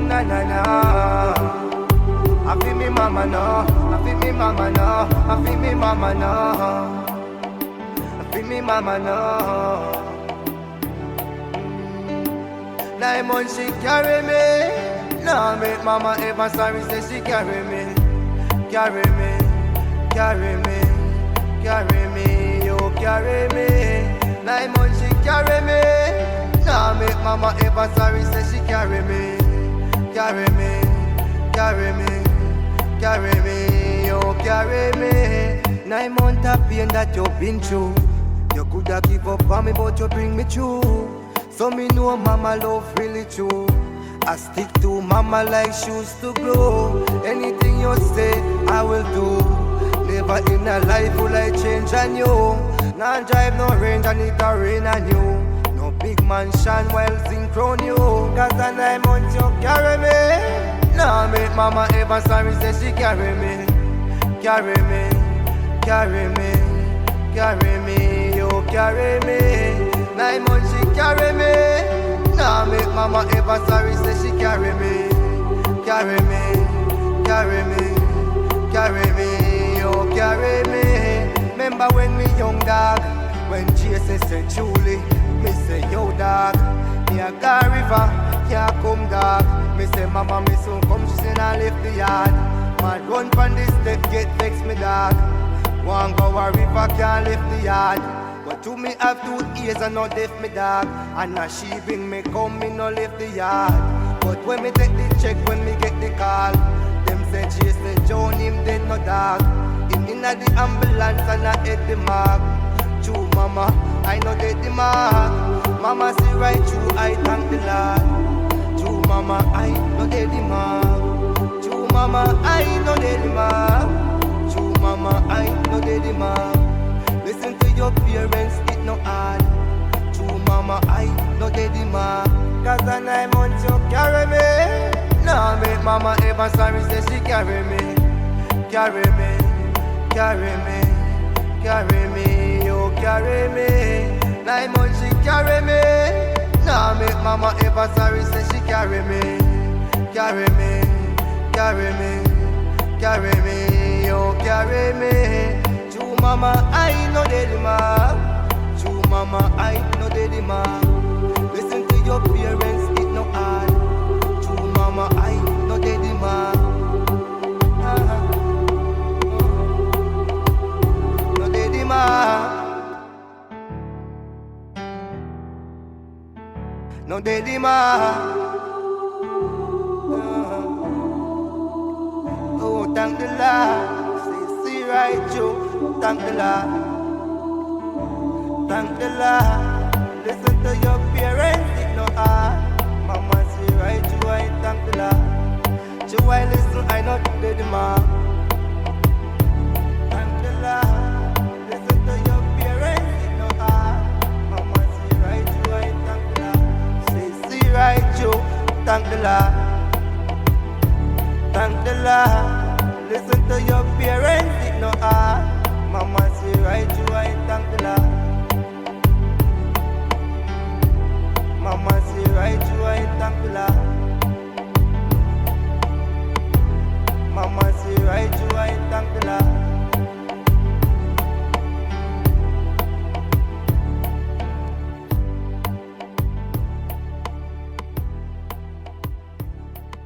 Na na na. I feel me mama no, I feel me mama no, I feel me mama no, I feel me mama no. 9 months she carry me, nah make mama ever sorry say she carry me, carry me, carry me, carry me, yo carry me. 9 months she carry me, nah make mama ever sorry say she carry me, carry me, carry me. Carry me, yo carry me. 9 months of pain that you've been through. You coulda give up on me but you bring me through. So me know mama love really true. I stick to mama like shoes to glue. Anything you say I will do. Never in a life will I change on you. Nah drive no range and it a rain on you. No big mansion while synchron you. Cause a 9 months you carry me. Nah make mama ever sorry say she carry me, carry me, carry me, carry me, yo carry me. 9 months she carry me. Nah make mama ever sorry say she carry me, carry me, carry me, carry me, yo carry me. Remember when me young dog, when Jesus said Julie, me say yo dog, me a go river, can't come dog. Me say mama me soon come, she say nah left the yard. Man run from this step, get vex me dog. One go a river, can't lift the yard. But to me have 2 ears and no deaf me dog. And now she bring me come, me no lift the yard. But when me take the check, when me get the call, them say Jason John him dead no dog. Him inna the ambulance and I hit the mark. True mama, I know dead the mark. Mama see right through, I thank the Lord. True mama, I know dead the mark. True mama, I know dead the mark. True mama, I know dead the mark. Listen to your parents, it no hard. True mama, I know dead the mark. Cause a 9 months you carry me. Nah make mama ever sorry say she carry me, carry me, carry me, carry me, yo carry me. 9 months she carry me. Nah make mama ever sorry say she carry me, carry me, carry me, carry me, yo carry me. True mama I know dead mark. True mama I know dead mark. Listen to your parents, it no hard. True mama I know dead mark. No dead mark. No daddy ma. Oh, thank the Lord. See right you. Thank the Lord. Thank the Lord. Listen to your parents, it no hard. Mama see right you, I thank the Lord. So I listen, I not daddy ma. Thank the Lord. Listen to your parents, it no hard. Mama see right you, I thank the Lord. Right you, thank the Lord. Thank the Lord. Listen to your parents, it no hard. Mama say right you, I thank the Lord.